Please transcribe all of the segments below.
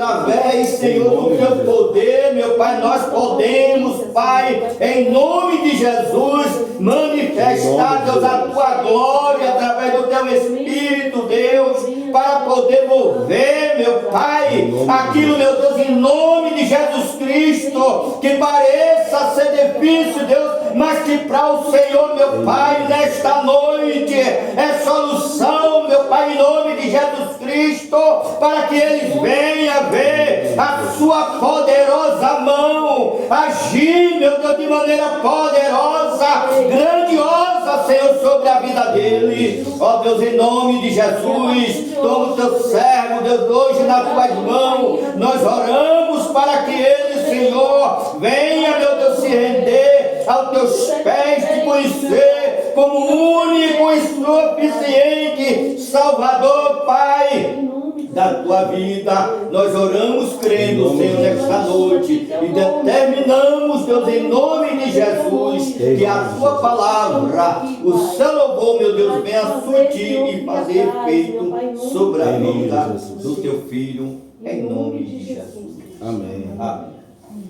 através, Senhor, do teu poder, meu Pai, nós podemos, Pai, em nome de Jesus, manifestar, Deus, a tua glória através do teu Espírito, Deus, para poder mover, meu Pai, aquilo, meu Deus, em nome de Jesus Cristo, que pareça ser difícil, Deus, mas que para o Senhor, meu Pai, nesta noite é solução, meu Pai, em nome de Jesus Cristo, para que eles venham ver a sua poderosa mão agir, meu Deus, de maneira poderosa, grandiosa, Senhor, sobre a vida dele. Ó Deus, em nome de Jesus, toma o teu servo, Deus, hoje nas tuas mãos, nós oramos para que ele, Senhor, venha, meu Deus, se render aos teus pés, te conhecer como único e suficiente Salvador, Pai, da tua vida. Nós oramos crendo, Senhor, nesta noite e determinamos, Deus, em nome de Jesus, que a tua palavra, o seu louvor, meu Deus, venha surtir e fazer efeito sobre a vida do teu filho, em nome de Jesus. Amém. Amém.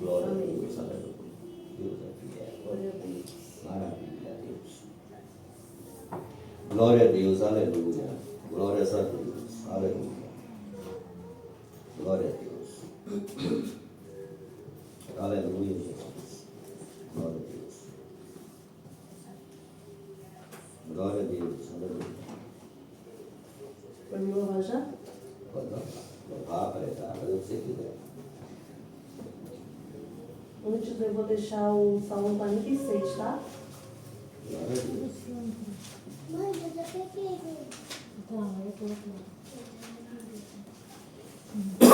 Glória a Deus, aleluia. Deus é fiel. Maravilha, Deus. Glória a Deus, aleluia. Glórias a Deus, aleluia. Glória a Deus. Aleluia, Jesus. Glória a Deus. Glória a Deus, aleluia. Pode me louvar já? Pode louvar, pregar, fazer o que você quiser. Antes eu vou deixar o Salmo 46, tá? Glória a Deus. Mãe, eu já peguei. Então, eu tô aqui. A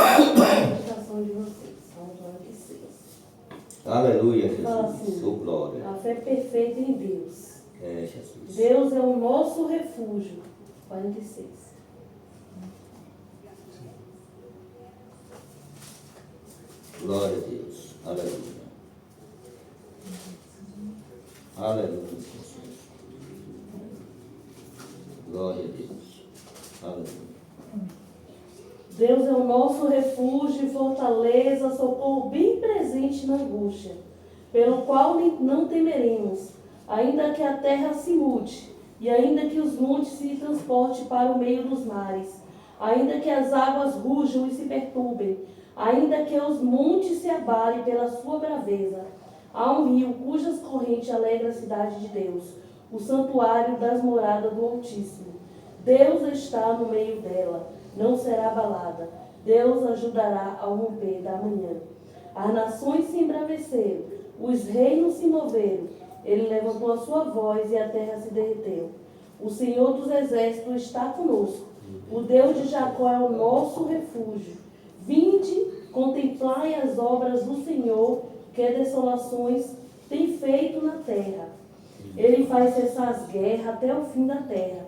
meditação de vocês, Salmo 46. Aleluia, Fala Jesus. assim, Sua glória. a fé perfeita em Deus. É, Jesus. Deus é o nosso refúgio. 46. Glória a Deus. Aleluia. Aleluia, Jesus. Glória a Deus. Aleluia. Deus é o nosso refúgio e fortaleza, socorro bem presente na angústia, pelo qual não temeremos, ainda que a terra se mude, e ainda que os montes se transportem para o meio dos mares, ainda que as águas rujam e se perturbem, ainda que os montes se abalem pela sua braveza. Há um rio cujas correntes alegram a cidade de Deus, o santuário das moradas do Altíssimo. Deus está no meio dela, não será abalada. Deus ajudará ao romper da manhã. As nações se embraveceram, os reinos se moveram. Ele levantou a sua voz e a terra se derreteu. O Senhor dos exércitos está conosco. O Deus de Jacó é o nosso refúgio. Vinde, contemplai as obras do Senhor, que desolações tem feito na terra. Ele faz cessar as guerras até o fim da terra.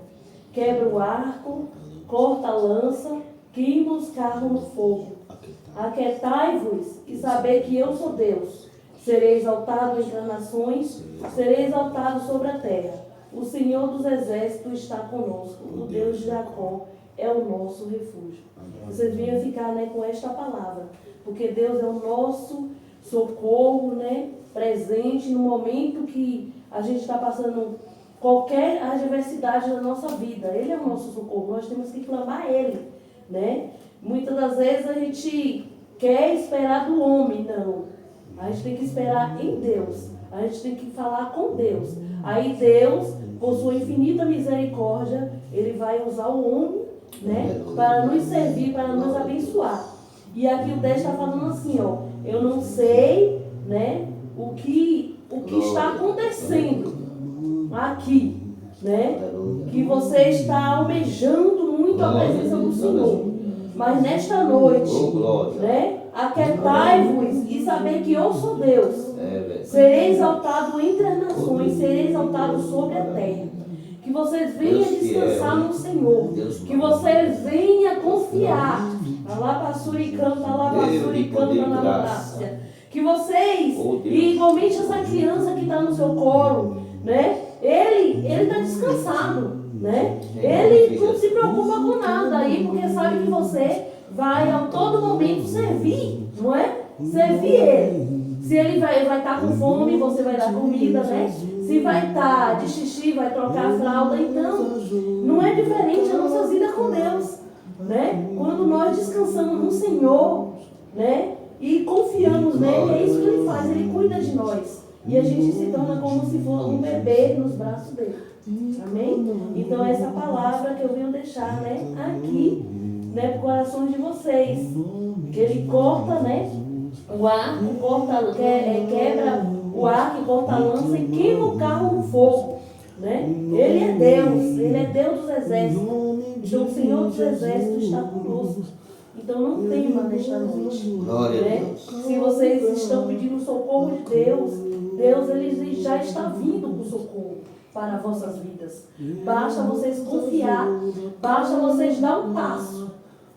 Quebra o arco, corta a lança, queima os carros no fogo. Aquietai-vos e sabei que eu sou Deus. Serei exaltado entre as nações, serei exaltado sobre a terra. O Senhor dos exércitos está conosco. O Deus de Jacó é o nosso refúgio. Vocês venham ficar, né, com esta palavra, porque Deus é o nosso socorro, né, presente no momento que a gente está passando qualquer adversidade na nossa vida. Ele é o nosso socorro, nós temos que clamar a Ele, né? Muitas das vezes a gente quer esperar do homem, não. A gente tem que esperar em Deus, a gente tem que falar com Deus. Aí Deus, por sua infinita misericórdia, Ele vai usar o homem, né, para nos servir, para nos abençoar. E aqui o 10 está falando assim, ó, eu não sei, né, o que está acontecendo aqui, né, que você está almejando muito a presença do Senhor, mas nesta noite, né, aquietai-vos e saber que eu sou Deus. Serei exaltado entre as nações, serei exaltado sobre a terra. Que vocês venham descansar no Senhor, que vocês venham confiar. Que vocês, e igualmente essa criança que está no seu colo, né? Ele está descansado, né? Ele não se preocupa com nada aí, porque sabe que você vai a todo momento servir, não é? Servir Ele. Se Ele vai estar com fome, você vai dar comida, né? Se vai estar de xixi, vai trocar a fralda. Então, não é diferente a nossa vida com Deus, né? Quando nós descansamos no Senhor, né? E confiamos nele, é isso que Ele faz, Ele cuida de nós. E a gente se torna como se fosse um bebê nos braços dele. Amém? Então essa palavra que eu venho deixar, né, aqui, né, para o coração de vocês. Que Ele corta, né, o arco, quebra o arco e corta a lança e queima o carro no fogo. Né? Ele é Deus dos exércitos. Então o Senhor dos exércitos está conosco. Então não tema nesta noite. Né? Se vocês estão pedindo socorro de Deus, Deus ele já está vindo com socorro para vossas vidas. Basta vocês confiar, basta vocês dar um passo,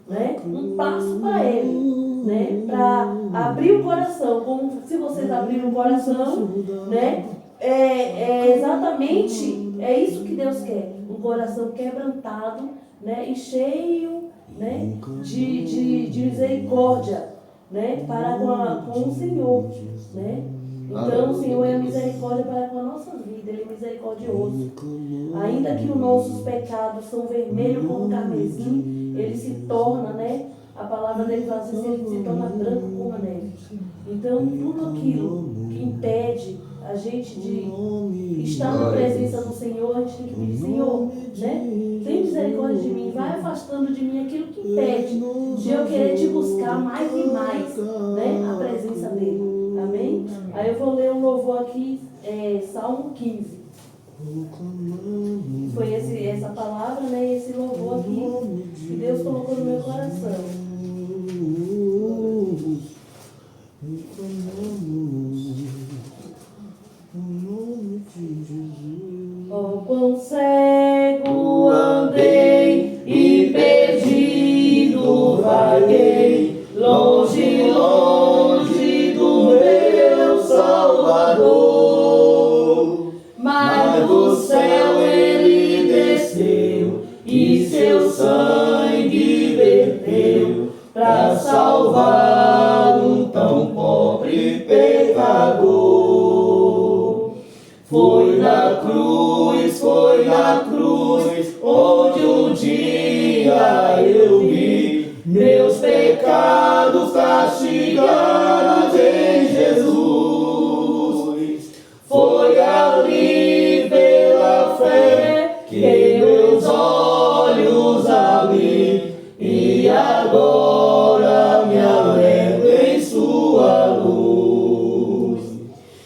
né? Um passo para Ele, né? Para abrir o coração. Como se vocês abrirem o coração, né? Exatamente, é isso que Deus quer. Um coração quebrantado, né? E cheio, né? de misericórdia, né? Para com o Senhor, né? Então, o Senhor é misericórdia para com a nossa vida, Ele é misericordioso. Ainda que os nossos pecados são vermelhos como carmesim, Ele se torna, né? A palavra dele fala assim, Ele se torna branco como a neve. Então, tudo aquilo que impede a gente de estar na presença do Senhor, a gente tem que pedir, Senhor, né? Tem misericórdia de mim, vai afastando de mim aquilo que impede de eu querer te buscar mais e mais, né? A presença dele. Amém? Aí eu vou ler um louvor aqui, Salmo 15. Foi essa palavra, né? Esse louvor aqui que Deus colocou no meu coração. Oh, quão cego andei e perdido vaguei, longe, longe do meu Salvador. Mas do céu Ele desceu e seu sangue verteu para salvar um tão pobre pecador. Foi na cruz, onde um dia eu vi meus pecados castigados em Jesus. Foi ali pela fé que meus olhos abri e agora me alegro em sua luz.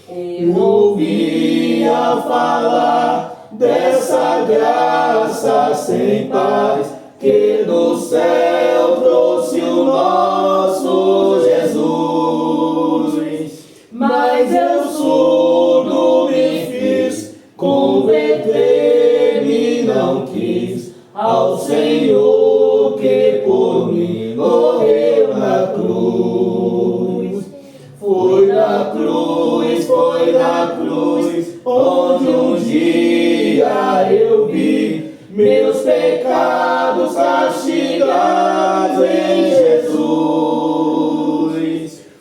Eu ouvia falar dessa graça sem paz que do céu trouxe o nosso Jesus. Mas eu surdo me fiz, converter-me não quis ao Senhor que por mim morreu na cruz. Foi na cruz, onde um dia eu vi meus pecados castigados em Jesus.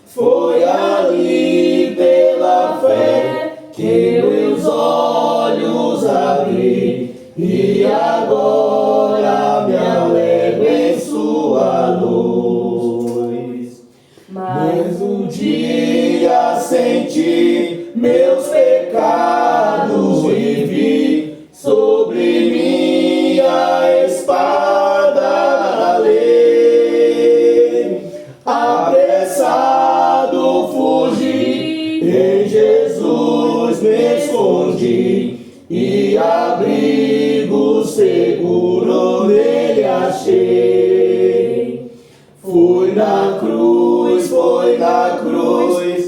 Foi ali pela fé que meus olhos abri e agora me alegro em sua luz. Mas um dia senti meus pecados e vi sobre mim a espada da lei. Apressado fugi, em Jesus me escondi e abrigo seguro nele achei. Foi na cruz,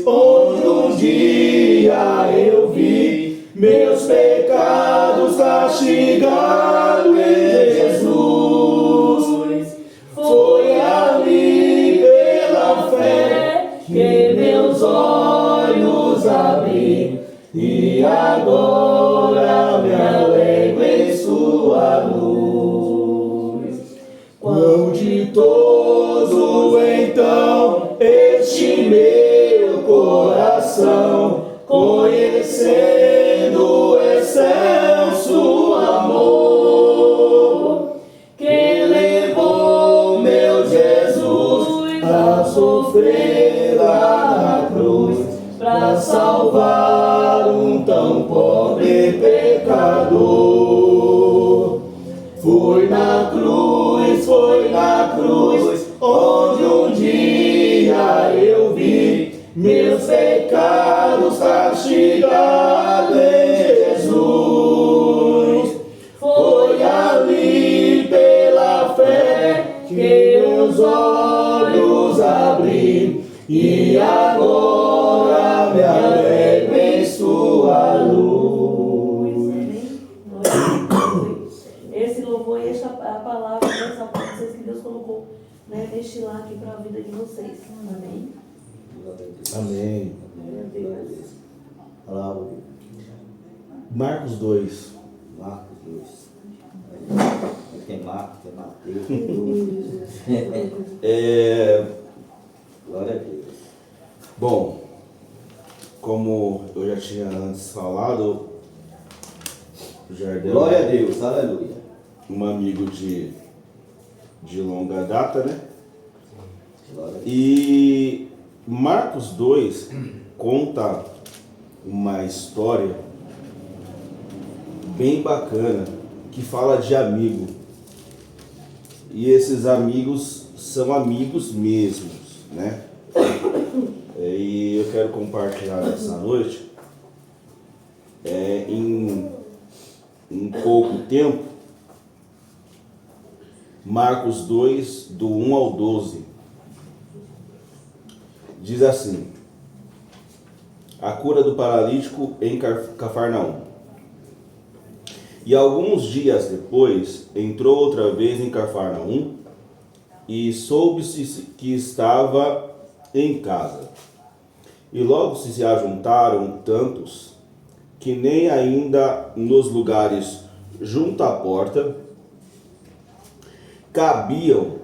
onde um dia eu vi meus pecados castigados em Jesus. Foi ali pela fé que meus olhos abri e agora me alegro em sua luz. Quão ditoso este meu coração, conhecendo o excelso amor que levou meu Jesus a sofrer lá na cruz para salvar um tão pobre pecador. Foi na cruz, onde um dia eu vi meus pecados castigados em Jesus. Foi ali pela fé que os olhos abri, e agora me alegro em sua luz. Esse louvor e esta a palavra, essa parte que Deus colocou, né, destilar aqui para a vida de vocês. Amém? Amém. Glória a Deus. Palavra. Marcos 2. Marcos 2. Tem Marcos, tem Mateus. Glória a Deus. Bom, como eu já tinha antes falado, o Jardel Glória a Deus, aleluia. um amigo de longa data, né? Glória a Deus. E Marcos 2 conta uma história bem bacana que fala de amigo. E esses amigos são amigos mesmos, né? E eu quero compartilhar nessa noite em pouco tempo Marcos 2, do 1 ao 12. Diz assim: a cura do paralítico em Cafarnaum. E alguns dias depois, entrou outra vez em Cafarnaum, e soube-se que estava em casa. E logo se ajuntaram tantos, que nem ainda nos lugares junto à porta cabiam,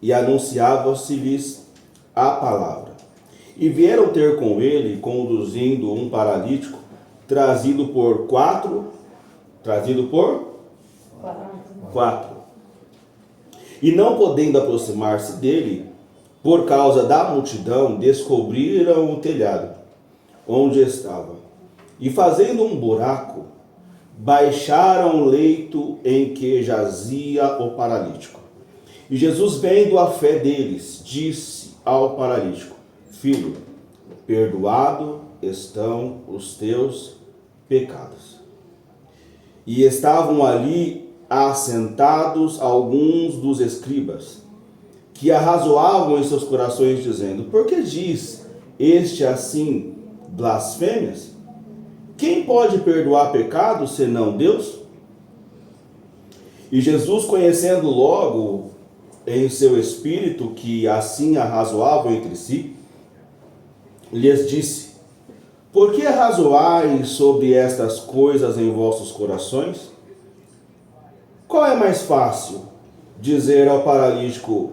e anunciava-se-lhes a palavra. E vieram ter com ele, conduzindo um paralítico, trazido por quatro. E não podendo aproximar-se dele, por causa da multidão, descobriram o telhado onde estava. E fazendo um buraco, baixaram o leito em que jazia o paralítico. E Jesus, vendo a fé deles, disse ao paralítico: filho, perdoado estão os teus pecados. E estavam ali assentados alguns dos escribas, que arrazoavam em seus corações, dizendo: por que diz este assim blasfêmias? Quem pode perdoar pecados senão Deus? E Jesus, conhecendo logo em seu espírito que assim arrazoavam entre si, lhes disse: por que arrazoais sobre estas coisas em vossos corações? Qual é mais fácil, dizer ao paralítico: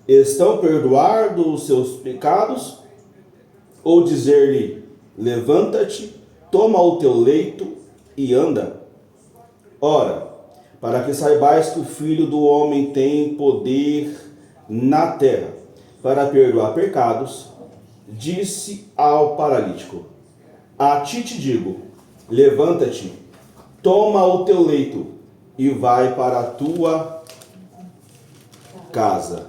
estão perdoados os seus pecados? Ou dizer-lhe: levanta-te, toma o teu leito e anda? Ora, para que saibais que o Filho do Homem tem poder na terra para perdoar pecados, disse ao paralítico: a ti te digo, levanta-te, toma o teu leito e vai para a tua casa.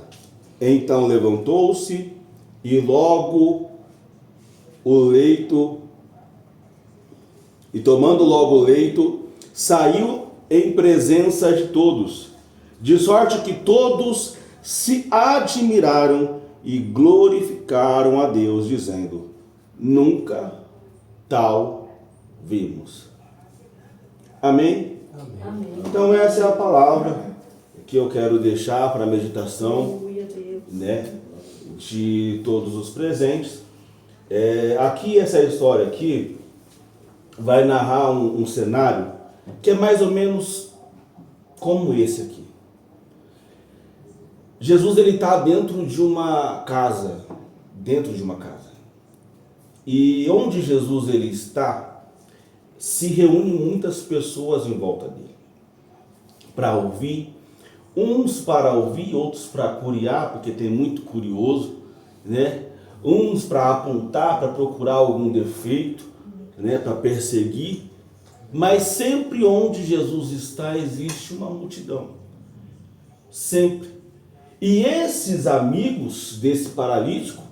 Então levantou-se e tomando logo o leito, saiu em presença de todos, de sorte que todos se admiraram e glorificaram a Deus, dizendo: nunca tal vimos. Amém? Amém. Então essa é a palavra que eu quero deixar para a meditação, Aleluia, Deus. né, de todos os presentes. Aqui, essa história aqui vai narrar um cenário que é mais ou menos como esse aqui. Jesus ele está dentro de uma casa, E onde Jesus ele está, se reúnem muitas pessoas em volta dele para ouvir, uns para ouvir, outros para curiar, porque tem muito curioso, né? Uns para apontar, para procurar algum defeito, né? Para perseguir, mas sempre onde Jesus está existe uma multidão, sempre. E esses amigos desse paralítico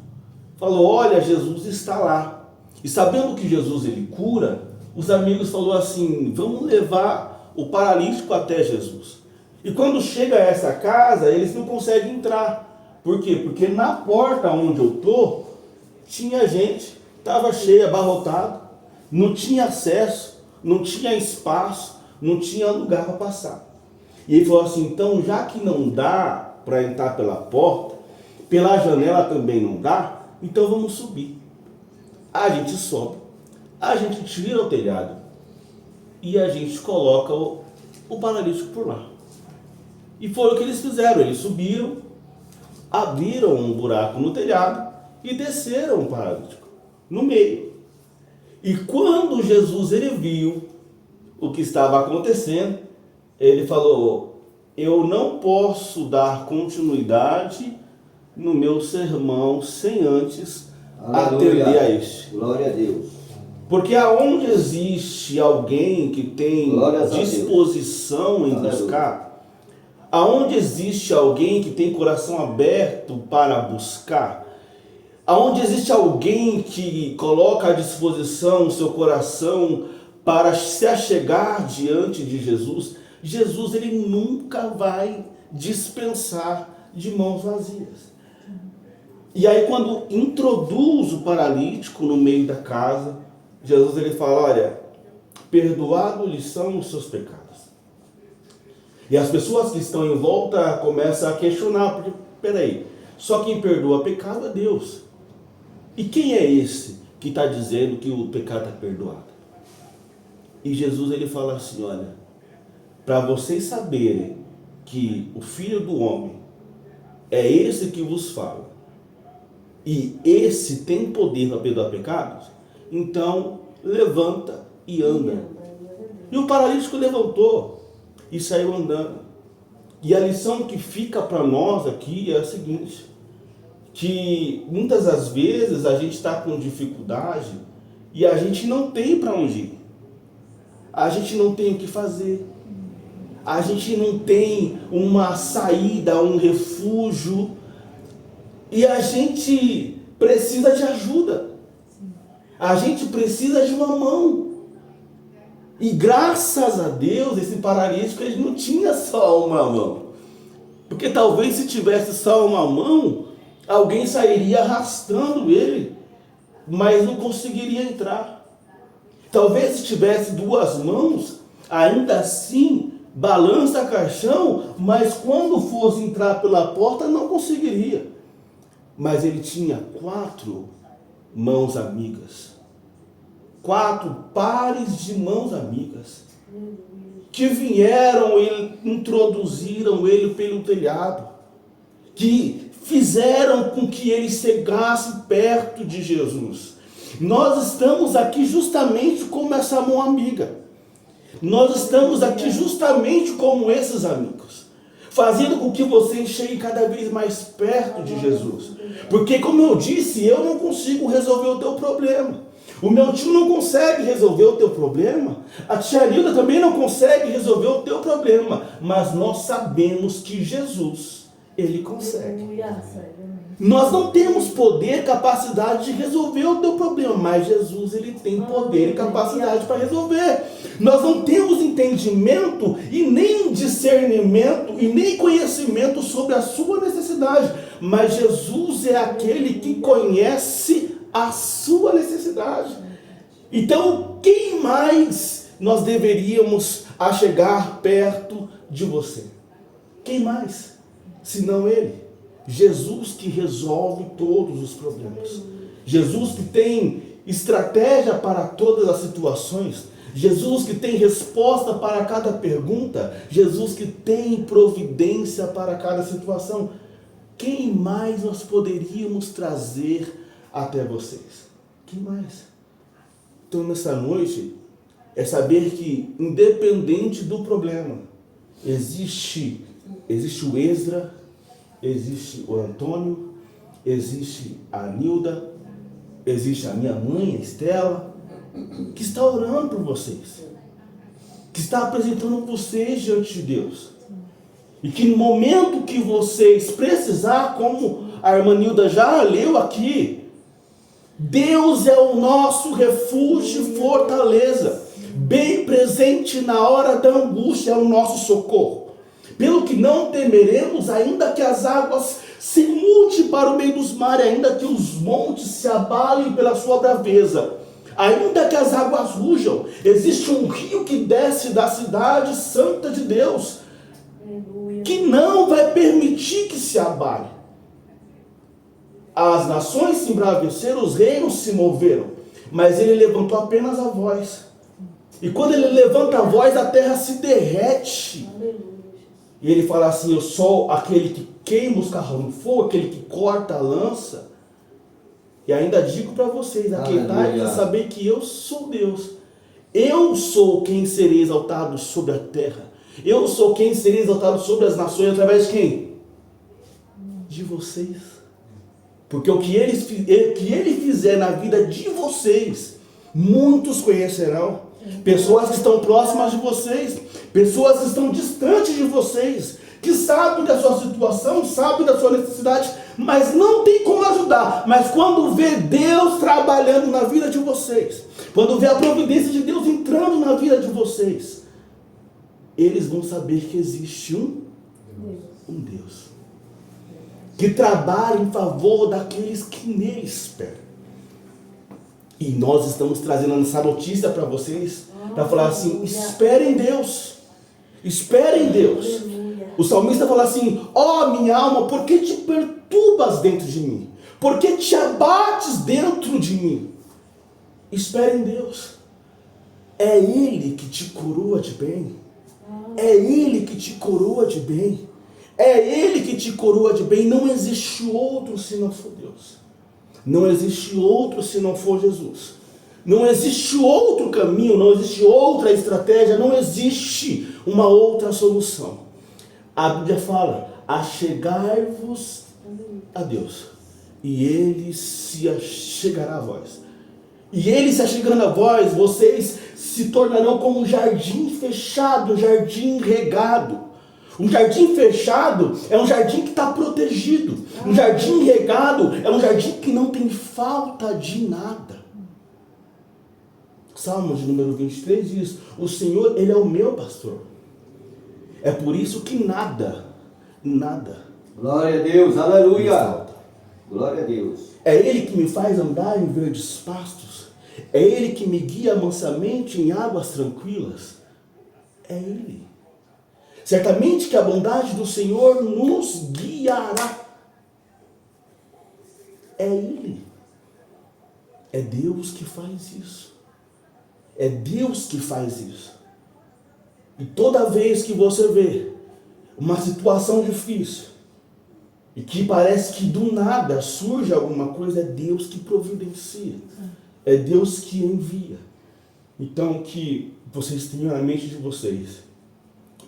falou: olha, Jesus está lá. E sabendo que Jesus ele cura, os amigos falou assim: vamos levar o paralítico até Jesus. E quando chega a essa casa, eles não conseguem entrar. Por quê? Porque na porta onde eu estou, tinha gente, estava cheio, abarrotado, não tinha acesso, não tinha espaço, não tinha lugar para passar. E ele falou assim: então, já que não dá para entrar pela porta, pela janela também não dá, então vamos subir. A gente sobe, a gente tira o telhado e a gente coloca o paralítico por lá. E foi o que eles fizeram. Eles subiram, abriram um buraco no telhado e desceram o paralítico no meio. E quando Jesus ele viu o que estava acontecendo, ele falou: eu não posso dar continuidade no meu sermão sem antes atender a este. Glória a Deus. Porque aonde existe alguém que tem disposição em buscar, aonde existe alguém que tem coração aberto para buscar, aonde existe alguém que coloca à disposição o seu coração para se achegar diante de Jesus, Jesus ele nunca vai dispensar de mãos vazias. E aí quando introduz o paralítico no meio da casa, Jesus ele fala: olha, perdoados lhes são os seus pecados. E as pessoas que estão em volta começam a questionar, porque, peraí, só quem perdoa pecado é Deus. E quem é esse que está dizendo que o pecado está perdoado? E Jesus ele fala assim: olha, para vocês saberem que o Filho do Homem é esse que vos fala, e esse tem poder para perdoar pecados, então levanta e anda. E o paralítico levantou e saiu andando. E a lição que fica para nós aqui é a seguinte: que muitas das vezes a gente está com dificuldade e a gente não tem para onde ir, a gente não tem o que fazer, a gente não tem uma saída, um refúgio, e a gente precisa de ajuda, a gente precisa de uma mão. E graças a Deus, esse paralítico ele não tinha só uma mão, porque talvez se tivesse só uma mão, alguém sairia arrastando ele, mas não conseguiria entrar. Talvez se tivesse duas mãos, ainda assim balança caixão, mas quando fosse entrar pela porta não conseguiria. Mas ele tinha 4 mãos amigas, 4 pares de mãos amigas, que vieram e introduziram ele pelo telhado, que fizeram com que ele chegasse perto de Jesus. Nós estamos aqui justamente como essa mão amiga. Nós estamos aqui justamente como esses amigos, fazendo com que você chegue cada vez mais perto de Jesus. Porque, como eu disse, eu não consigo resolver o teu problema. O meu tio não consegue resolver o teu problema. A tia Nilda também não consegue resolver o teu problema. Mas nós sabemos que Jesus, ele consegue. Nós não temos poder, capacidade de resolver o teu problema, mas Jesus ele tem poder e capacidade para resolver. Nós não temos entendimento e nem discernimento e nem conhecimento sobre a sua necessidade, mas Jesus é aquele que conhece a sua necessidade. Então, quem mais nós deveríamos achegar perto de você? Quem mais, senão Ele? Jesus que resolve todos os problemas. Jesus que tem estratégia para todas as situações. Jesus que tem resposta para cada pergunta. Jesus que tem providência para cada situação. quem mais nós poderíamos trazer até vocês? Quem mais? Então, nessa noite, é saber que, independente do problema, existe o Ezra, existe o Antônio, existe a Nilda, existe a minha mãe, a Estela, que está orando por vocês, que está apresentando vocês diante de Deus. E que no momento que vocês precisar, como a irmã Nilda já leu aqui, Deus é o nosso refúgio e fortaleza, bem presente na hora da angústia, é o nosso socorro. Pelo que não temeremos, ainda que as águas se mudem para o meio dos mares, ainda que os montes se abalem pela sua braveza, ainda que as águas rujam, existe um rio que desce da cidade santa de Deus, que não vai permitir que se abale. As nações se embraveceram, os reinos se moveram, mas ele levantou apenas a voz. E quando ele levanta a voz, a terra se derrete. E ele fala assim: eu sou aquele que queima os carros no fogo, aquele que corta a lança. E ainda digo para vocês, aquietai e saber que eu sou Deus. Eu sou quem serei exaltado sobre a terra. Eu sou quem serei exaltado sobre as nações, através de quem? De vocês. Porque o que ele fizer na vida de vocês, muitos conhecerão. Pessoas que estão próximas de vocês, pessoas que estão distantes de vocês, que sabem da sua situação, sabem da sua necessidade, mas não tem como ajudar. Mas quando vê Deus trabalhando na vida de vocês, quando vê a providência de Deus entrando na vida de vocês, eles vão saber que existe um Deus que trabalha em favor daqueles que nele esperam. E nós estamos trazendo essa notícia para vocês, para falar assim: esperem em Deus, esperem em Deus. O salmista fala assim: ó minha alma, por que te perturbas dentro de mim? Por que te abates dentro de mim? Espere em Deus. É Ele que te coroa de bem. É Ele que te coroa de bem. É Ele que te coroa de bem. Não existe outro se não for Deus. Não existe outro se não for Jesus. Não existe outro caminho, não existe outra estratégia, não existe uma outra solução. A Bíblia fala: achegai-vos a Deus, e Ele se achegará a vós. E Ele se achegando a vós, vocês se tornarão como um jardim fechado, um jardim regado. Um jardim fechado é um jardim que está protegido. Um jardim regado é um jardim que não tem falta de nada. Salmo de número 23 diz: o Senhor, Ele é o meu pastor. É por isso que nada. Glória a Deus, aleluia. Glória a Deus. É Ele que me faz andar em verdes pastos. É Ele que me guia mansamente em águas tranquilas. É Ele. Certamente que a bondade do Senhor nos guiará. É Ele. É Deus que faz isso. É Deus que faz isso. E toda vez que você vê uma situação difícil, e que parece que do nada surge alguma coisa, é Deus que providencia. É Deus que envia. Então, que vocês tenham na mente de vocês: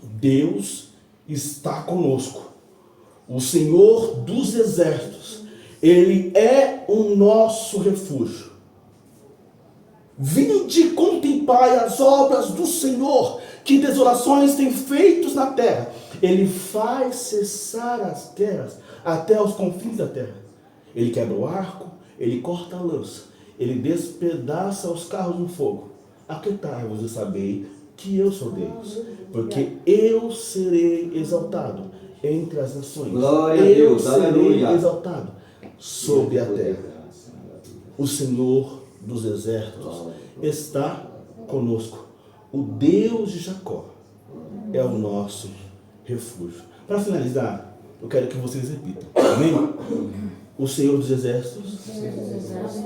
Deus está conosco. O Senhor dos exércitos, Ele é o nosso refúgio. Vinde e contemplai as obras do Senhor, que desolações tem feitos na terra. Ele faz cessar as terras até os confins da terra. Ele quebra o arco, Ele corta a lança, Ele despedaça os carros no fogo. Aquietai-vos e sabei que eu sou Deus, porque eu serei exaltado entre as nações. Glória a Deus, eu serei aleluia. exaltado sobre a terra. O Senhor dos exércitos está conosco. O Deus de Jacó é o nosso refúgio. Para finalizar, eu quero que vocês repitam. Amém? O Senhor dos exércitos,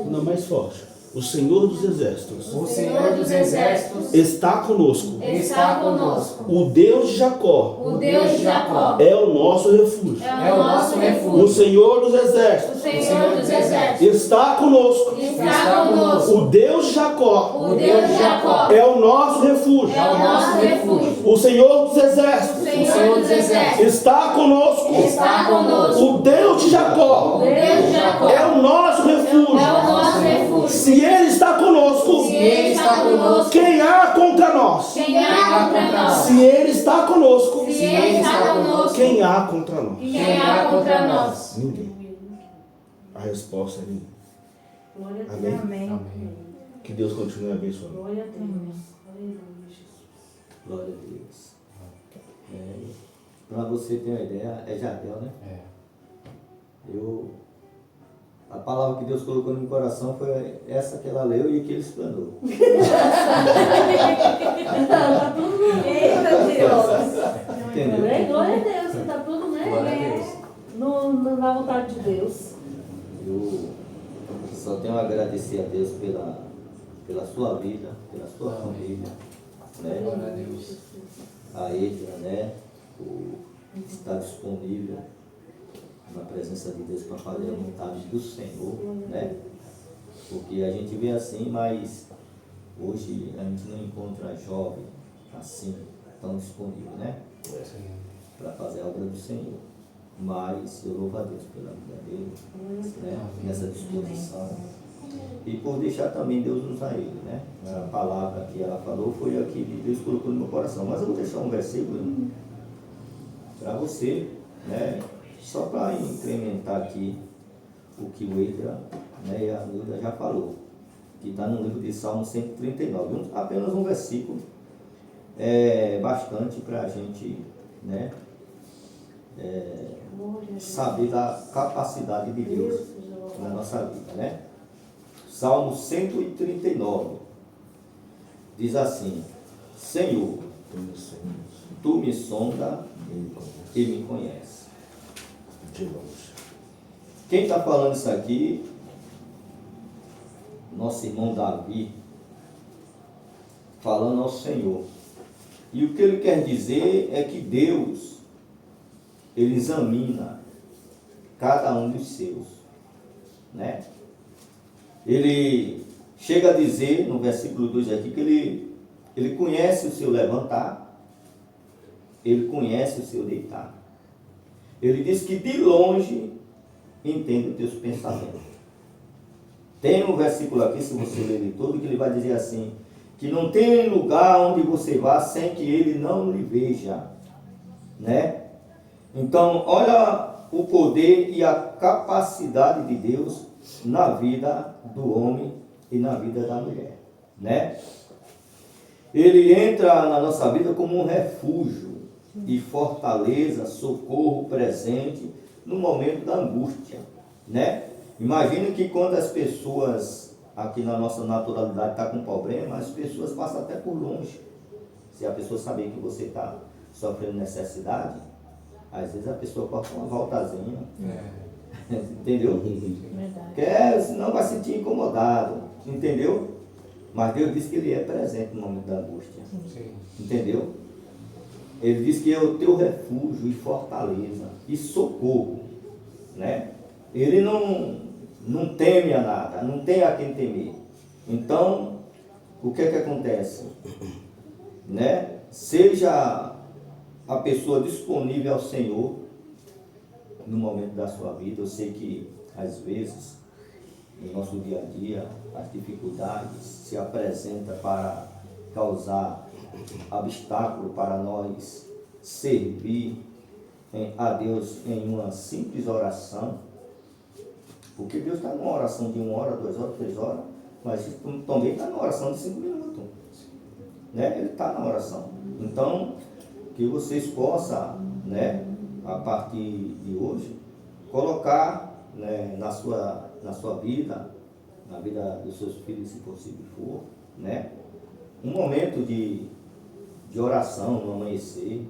não mais forte. O Senhor dos Exércitos O Senhor dos Exércitos está conosco. está conosco. O Deus de Jacó O Deus de Jacó é o nosso refúgio. é o nosso O refúgio. Senhor dos O Exércitos Senhor dos Exércitos está conosco. está conosco. O Deus de Jacó O Deus de Jacó é o nosso refúgio. é o nosso refúgio. O Senhor dos O Exércitos Senhor dos Exércitos está conosco. está conosco. O Deus de Jacó O Deus de Jacó é o nosso refúgio. é o nosso refúgio. Se Ele está conosco, Se Ele está conosco, quem há contra nós? quem há contra nós? Se Ele está conosco, Se Ele está conosco, quem há contra nós? quem há contra nós? Ninguém. A resposta é ninguém. Glória a Amém. Deus. Amém. Que Deus continue abençoando. Glória a Deus. Aleluia, Jesus. Glória a Deus. Para você ter uma ideia, é Jardel, né? A palavra que Deus colocou no meu coração foi essa que ela leu e que ele explanou. Eita Deus. Entendeu? Glória a Deus, que está tudo, né? Glória a Deus. Na vontade de Deus. Eu só tenho a agradecer a Deus pela sua vida, pela sua família, né? Glória a Deus. A Edna, né? Por estar disponível na presença de Deus para fazer a vontade do Senhor, né? Porque a gente vê assim, mas hoje a gente não encontra jovem assim, tão disponível, né? Para fazer a obra do Senhor. Mas eu louvo a Deus pela vida dele, né? Nessa disposição. E por deixar também Deus usar ele, né? A palavra que ela falou foi a que Deus colocou no meu coração. Mas eu vou deixar um versículo para você, né? Só para incrementar aqui o que o Eidra, né, e a Nilda já falou, que está no livro de Salmo 139. Apenas um versículo, bastante para a gente, né, saber da capacidade de Deus na nossa vida, né? Salmo 139 diz assim: Senhor, tu me sonda e me conhece. De longe. Quem está falando isso aqui? Nosso irmão Davi, falando ao Senhor. E o que ele quer dizer é que Deus, ele examina cada um dos seus, né? Ele chega a dizer, no versículo 2 aqui, que ele conhece o seu levantar, ele conhece o seu deitar. Ele diz que de longe entende os teus pensamentos. Tem um versículo aqui, se você ler ele todo, que ele vai dizer assim, que não tem lugar onde você vá sem que ele não lhe veja, né? Então, olha o poder e a capacidade de Deus na vida do homem e na vida da mulher, né? Ele entra na nossa vida como um refúgio e fortaleza, socorro presente no momento da angústia, né? Imagina que quando as pessoas aqui na nossa naturalidade estão com problema, as pessoas passam até por longe. Se a pessoa saber que você está sofrendo necessidade, às vezes a pessoa corta uma voltazinha, entendeu? Verdade. Senão vai se sentir incomodado, entendeu? Mas Deus diz que Ele é presente no momento da angústia, entendeu? Ele diz que é o teu refúgio e fortaleza e socorro, né? Ele não teme a nada, não tem a quem temer. Então, o que é que acontece? Né? Seja a pessoa disponível ao Senhor no momento da sua vida. Eu sei que, às vezes, no nosso dia a dia, as dificuldades se apresentam para causar obstáculo para nós servir a Deus em uma simples oração, porque Deus está numa oração de 1 hora, 2 horas, 3 horas, mas também está na oração de 5 minutos, né? Ele está na oração. Então, que vocês possam, né, a partir de hoje, colocar, né, na sua vida, na vida dos seus filhos, se possível for, né, um momento de oração no amanhecer,